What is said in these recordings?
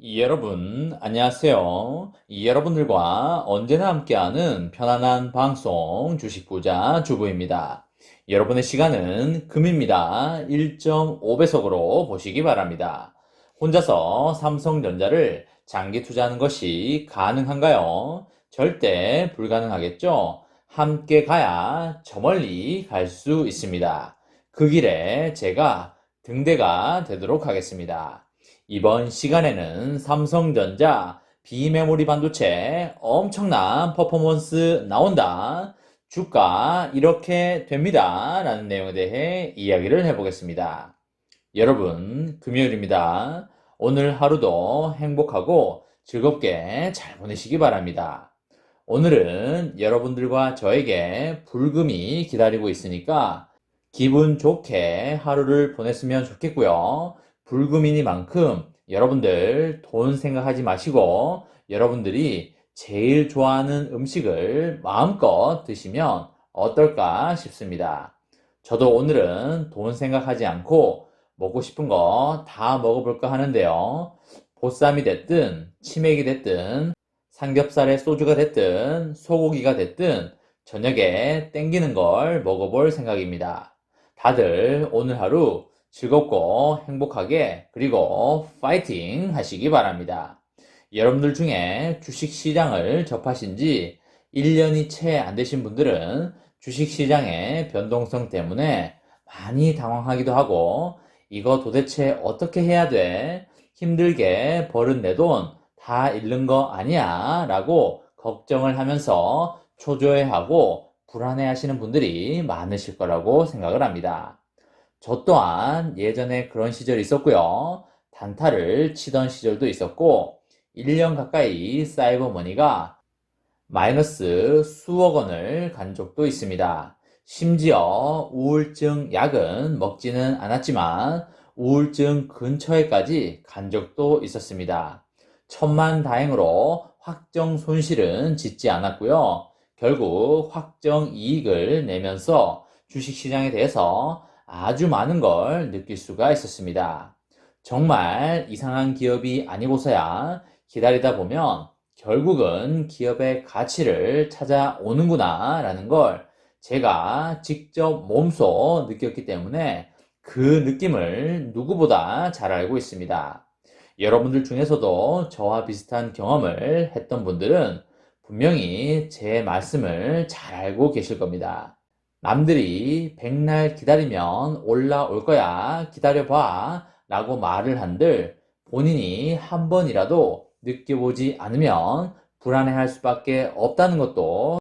여러분, 안녕하세요. 여러분들과 언제나 함께하는 편안한 방송 주식부자 주부입니다. 여러분의 시간은 금입니다. 1.5배속으로 보시기 바랍니다. 혼자서 삼성전자를 장기 투자하는 것이 가능한가요? 절대 불가능하겠죠? 함께 가야 저 멀리 갈 수 있습니다. 그 길에 제가 등대가 되도록 하겠습니다. 이번 시간에는 삼성전자 비메모리 반도체 엄청난 퍼포먼스 나온다. 주가 이렇게 됩니다. 라는 내용에 대해 이야기를 해보겠습니다. 여러분, 금요일입니다. 오늘 하루도 행복하고 즐겁게 잘 보내시기 바랍니다. 오늘은 여러분들과 저에게 불금이 기다리고 있으니까 기분 좋게 하루를 보냈으면 좋겠고요. 불금이니만큼 여러분들 돈 생각하지 마시고 여러분들이 제일 좋아하는 음식을 마음껏 드시면 어떨까 싶습니다. 저도 오늘은 돈 생각하지 않고 먹고 싶은 거 다 먹어볼까 하는데요. 보쌈이 됐든 치맥이 됐든 삼겹살에 소주가 됐든 소고기가 됐든 저녁에 땡기는 걸 먹어볼 생각입니다. 다들 오늘 하루 즐겁고 행복하게 그리고 파이팅 하시기 바랍니다. 여러분들 중에 주식시장을 접하신 지 1년이 채 안 되신 분들은 주식시장의 변동성 때문에 많이 당황하기도 하고 이거 도대체 어떻게 해야 돼? 힘들게 벌은 내 돈 다 잃는 거 아니야? 라고 걱정을 하면서 초조해하고 불안해 하시는 분들이 많으실 거라고 생각을 합니다. 저 또한 예전에 그런 시절이 있었고요. 단타를 치던 시절도 있었고 1년 가까이 사이버머니가 마이너스 수억 원을 간 적도 있습니다. 심지어 우울증 약은 먹지는 않았지만 우울증 근처에까지 간 적도 있었습니다. 천만다행으로 확정 손실은 짓지 않았고요. 결국 확정 이익을 내면서 주식시장에 대해서 아주 많은 걸 느낄 수가 있었습니다. 정말 이상한 기업이 아니고서야 기다리다 보면 결국은 기업의 가치를 찾아오는구나 라는 걸 제가 직접 몸소 느꼈기 때문에 그 느낌을 누구보다 잘 알고 있습니다. 여러분들 중에서도 저와 비슷한 경험을 했던 분들은 분명히 제 말씀을 잘 알고 계실 겁니다. 남들이 백날 기다리면 올라올 거야. 기다려봐. 라고 말을 한들 본인이 한 번이라도 느껴보지 않으면 불안해할 수밖에 없다는 것도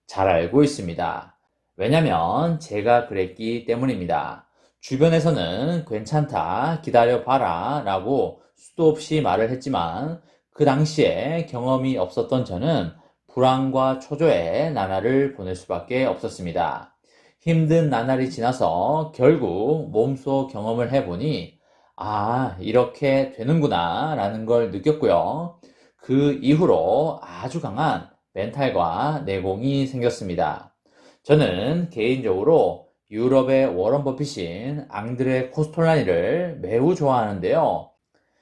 잘 알고 있습니다. 왜냐면 제가 그랬기 때문입니다. 주변에서는 괜찮다, 기다려봐라 라고 수도 없이 말을 했지만 그 당시에 경험이 없었던 저는 불안과 초조의 나날을 보낼 수밖에 없었습니다. 힘든 나날이 지나서 결국 몸소 경험을 해보니 아, 이렇게 되는구나 라는 걸 느꼈고요. 그 이후로 아주 강한 멘탈과 내공이 생겼습니다. 저는 개인적으로 유럽의 워런 버핏인 앙드레 코스톨라니를 매우 좋아하는데요.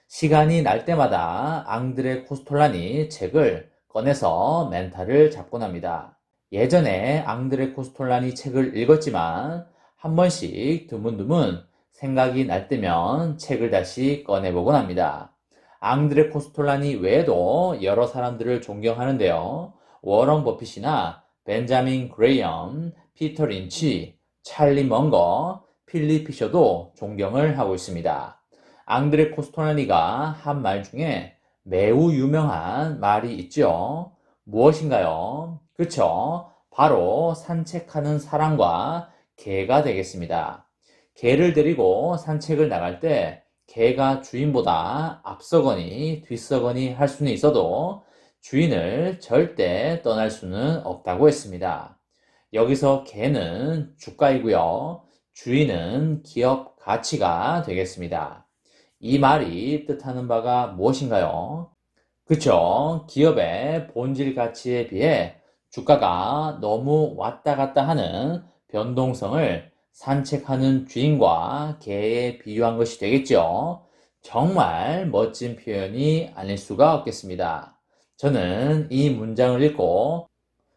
시간이 날 때마다 앙드레 코스톨라니 책을 꺼내서 멘탈을 잡곤 합니다. 예전에 앙드레 코스톨라니 책을 읽었지만 한 번씩 드문드문 생각이 날 때면 책을 다시 꺼내보곤 합니다. 앙드레 코스톨라니 외에도 여러 사람들을 존경하는데요. 워런 버핏이나 벤자민 그레이엄, 피터 린치, 찰리 먼거, 필립 피셔도 존경을 하고 있습니다. 앙드레 코스톨라니가 한 말 중에 매우 유명한 말이 있죠. 무엇인가요? 그쵸? 바로 산책하는 사람과 개가 되겠습니다. 개를 데리고 산책을 나갈 때 개가 주인보다 앞서거니 뒤서거니 할 수는 있어도 주인을 절대 떠날 수는 없다고 했습니다. 여기서 개는 주가이고요. 주인은 기업 가치가 되겠습니다. 이 말이 뜻하는 바가 무엇인가요? 그쵸. 기업의 본질 가치에 비해 주가가 너무 왔다 갔다 하는 변동성을 산책하는 주인과 개에 비유한 것이 되겠죠. 정말 멋진 표현이 아닐 수가 없겠습니다. 저는 이 문장을 읽고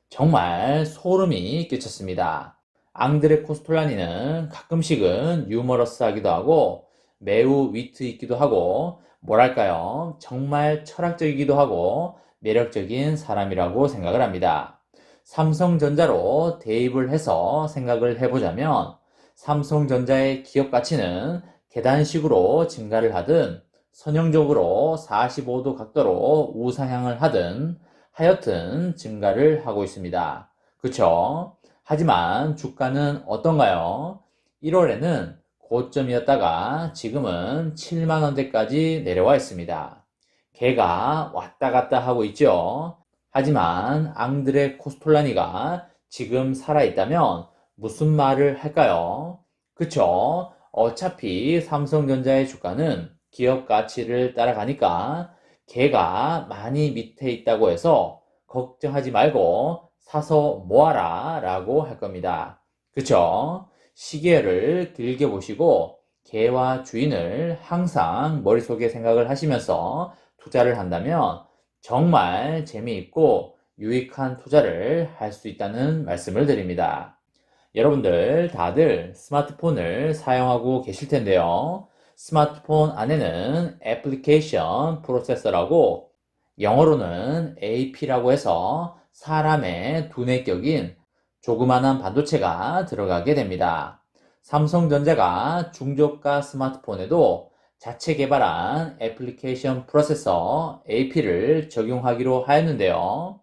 정말 소름이 끼쳤습니다. 앙드레 코스톨라니는 가끔씩은 유머러스하기도 하고 매우 위트 있기도 하고 뭐랄까요? 정말 철학적이기도 하고 매력적인 사람이라고 생각을 합니다. 삼성전자로 대입을 해서 생각을 해보자면 삼성전자의 기업 가치는 계단식으로 증가를 하든 선형적으로 45도 각도로 우상향을 하든 하여튼 증가를 하고 있습니다. 그쵸? 하지만 주가는 어떤가요? 1월에는 고점이었다가 지금은 7만 원대까지 내려와 있습니다. 개가 왔다 갔다 하고 있죠. 하지만 앙드레 코스톨라니가 지금 살아있다면 무슨 말을 할까요? 그쵸? 어차피 삼성전자의 주가는 기업 가치를 따라가니까 개가 많이 밑에 있다고 해서 걱정하지 말고 사서 모아라 라고 할 겁니다. 그쵸? 시계를 길게 보시고 개와 주인을 항상 머릿속에 생각을 하시면서 투자를 한다면 정말 재미있고 유익한 투자를 할 수 있다는 말씀을 드립니다. 여러분들 다들 스마트폰을 사용하고 계실 텐데요. 스마트폰 안에는 애플리케이션 프로세서라고 영어로는 AP라고 해서 사람의 두뇌 격인 조그만한 반도체가 들어가게 됩니다. 삼성전자가 중저가 스마트폰에도 자체 개발한 애플리케이션 프로세서 AP를 적용하기로 하였는데요.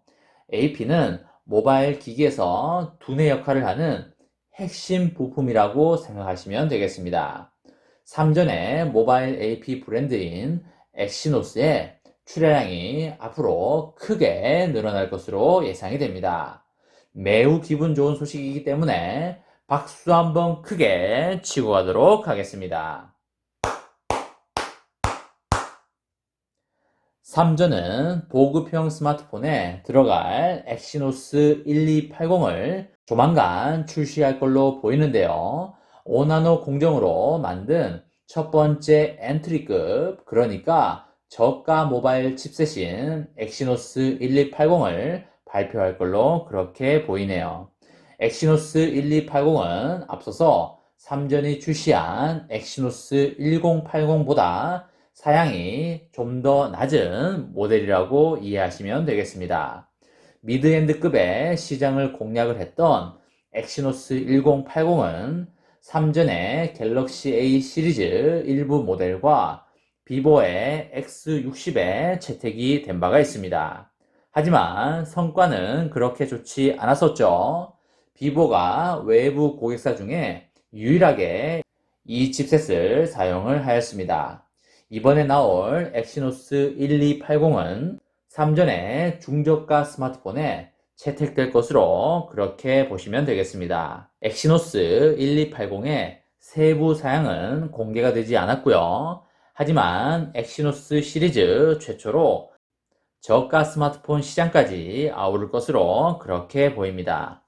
AP는 모바일 기기에서 두뇌 역할을 하는 핵심 부품이라고 생각하시면 되겠습니다. 삼전의 모바일 AP 브랜드인 엑시노스의 출하량이 앞으로 크게 늘어날 것으로 예상이 됩니다. 매우 기분 좋은 소식이기 때문에 박수 한번 크게 치고 가도록 하겠습니다. 삼전은 보급형 스마트폰에 들어갈 엑시노스 1280을 조만간 출시할 걸로 보이는데요. 5나노 공정으로 만든 첫 번째 엔트리급, 그러니까 저가 모바일 칩셋인 엑시노스 1280을 발표할 걸로 그렇게 보이네요. 엑시노스 1280은 앞서서 삼전이 출시한 엑시노스 1080보다 사양이 좀 더 낮은 모델이라고 이해하시면 되겠습니다. 미드엔드급의 시장을 공략을 했던 엑시노스 1080은 삼전의 갤럭시 A 시리즈 일부 모델과 비보의 X60에 채택이 된 바가 있습니다. 하지만 성과는 그렇게 좋지 않았었죠. 비보가 외부 고객사 중에 유일하게 이 칩셋을 사용을 하였습니다. 이번에 나올 엑시노스 1280은 삼전의 중저가 스마트폰에 채택될 것으로 그렇게 보시면 되겠습니다. 엑시노스 1280의 세부 사양은 공개가 되지 않았고요. 하지만 엑시노스 시리즈 최초로 저가 스마트폰 시장까지 아우를 것으로 그렇게 보입니다.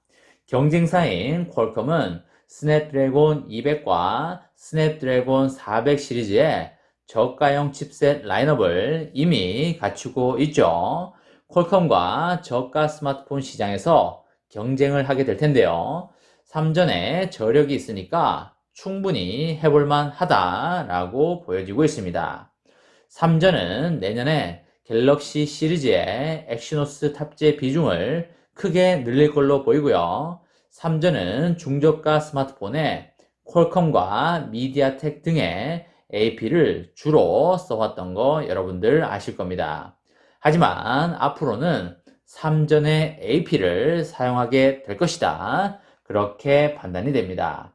경쟁사인 퀄컴은 스냅드래곤 200과 스냅드래곤 400 시리즈의 저가형 칩셋 라인업을 이미 갖추고 있죠. 퀄컴과 저가 스마트폰 시장에서 경쟁을 하게 될 텐데요. 삼전에 저력이 있으니까 충분히 해볼만 하다라고 보여지고 있습니다. 삼전은 내년에 갤럭시 시리즈의 엑시노스 탑재 비중을 크게 늘릴 걸로 보이고요. 삼전은 중저가 스마트폰에 퀄컴과 미디아텍 등의 AP를 주로 써왔던 거 여러분들 아실 겁니다. 하지만 앞으로는 삼전의 AP를 사용하게 될 것이다. 그렇게 판단이 됩니다.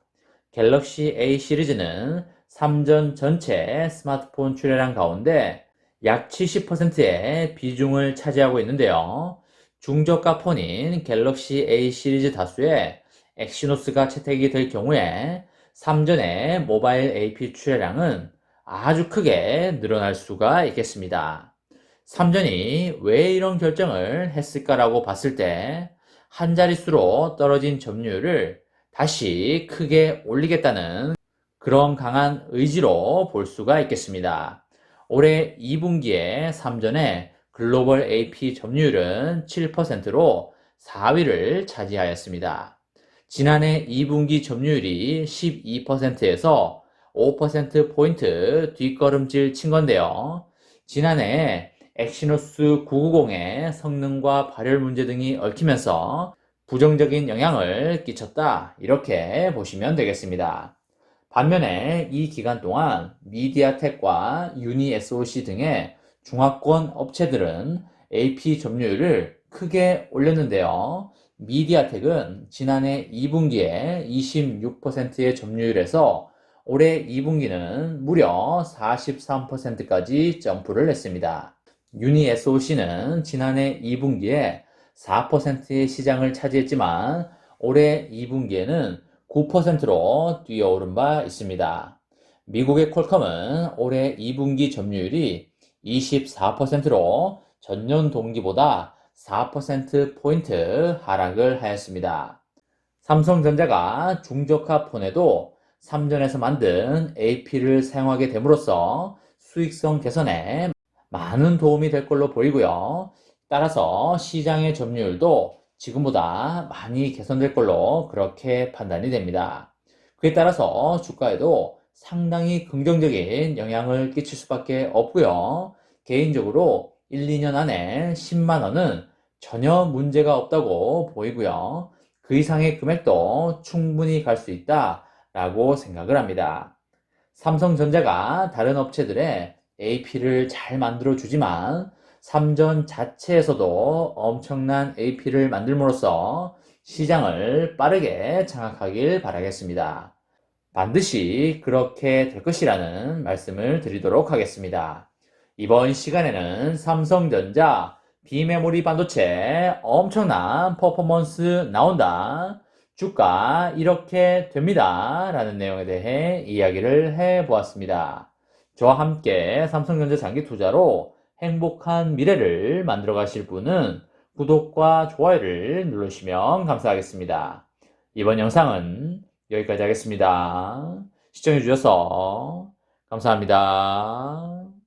갤럭시 A 시리즈는 삼전 전체 스마트폰 출하량 가운데 약 70%의 비중을 차지하고 있는데요. 중저가 폰인 갤럭시 A 시리즈 다수에 엑시노스가 채택이 될 경우에 삼전의 모바일 AP 출하량은 아주 크게 늘어날 수가 있겠습니다. 삼전이 왜 이런 결정을 했을까라고 봤을 때 한 자릿수로 떨어진 점유율을 다시 크게 올리겠다는 그런 강한 의지로 볼 수가 있겠습니다. 올해 2분기에 삼전의 글로벌 AP 점유율은 7%로 4위를 차지하였습니다. 지난해 2분기 점유율이 12%에서 5%포인트 뒷걸음질 친 건데요. 지난해 엑시노스 990의 성능과 발열 문제 등이 얽히면서 부정적인 영향을 끼쳤다, 이렇게 보시면 되겠습니다. 반면에 이 기간 동안 미디아텍과 유니SoC 등의 중화권 업체들은 AP 점유율을 크게 올렸는데요. 미디아텍은 지난해 2분기에 26%의 점유율에서 올해 2분기는 무려 43%까지 점프를 했습니다. 유니SoC는 지난해 2분기에 4%의 시장을 차지했지만 올해 2분기에는 9%로 뛰어오른 바 있습니다. 미국의 퀄컴은 올해 2분기 점유율이 24%로 전년 동기보다 4%포인트 하락을 하였습니다. 삼성전자가 중저가 폰에도 삼전에서 만든 AP를 사용하게 됨으로써 수익성 개선에 많은 도움이 될 걸로 보이고요. 따라서 시장의 점유율도 지금보다 많이 개선될 걸로 그렇게 판단이 됩니다. 그에 따라서 주가에도 상당히 긍정적인 영향을 끼칠 수밖에 없고요. 개인적으로 1, 2년 안에 10만 원은 전혀 문제가 없다고 보이고요. 그 이상의 금액도 충분히 갈 수 있다라고 생각을 합니다. 삼성전자가 다른 업체들의 AP를 잘 만들어 주지만 삼전 자체에서도 엄청난 AP를 만들므로써 시장을 빠르게 장악하길 바라겠습니다. 반드시 그렇게 될 것이라는 말씀을 드리도록 하겠습니다. 이번 시간에는 삼성전자 비메모리 반도체 엄청난 퍼포먼스 나온다, 주가 이렇게 됩니다 라는 내용에 대해 이야기를 해보았습니다. 저와 함께 삼성전자 장기 투자로 행복한 미래를 만들어 가실 분은 구독과 좋아요를 누르시면 감사하겠습니다. 이번 영상은 여기까지 하겠습니다. 시청해 주셔서 감사합니다.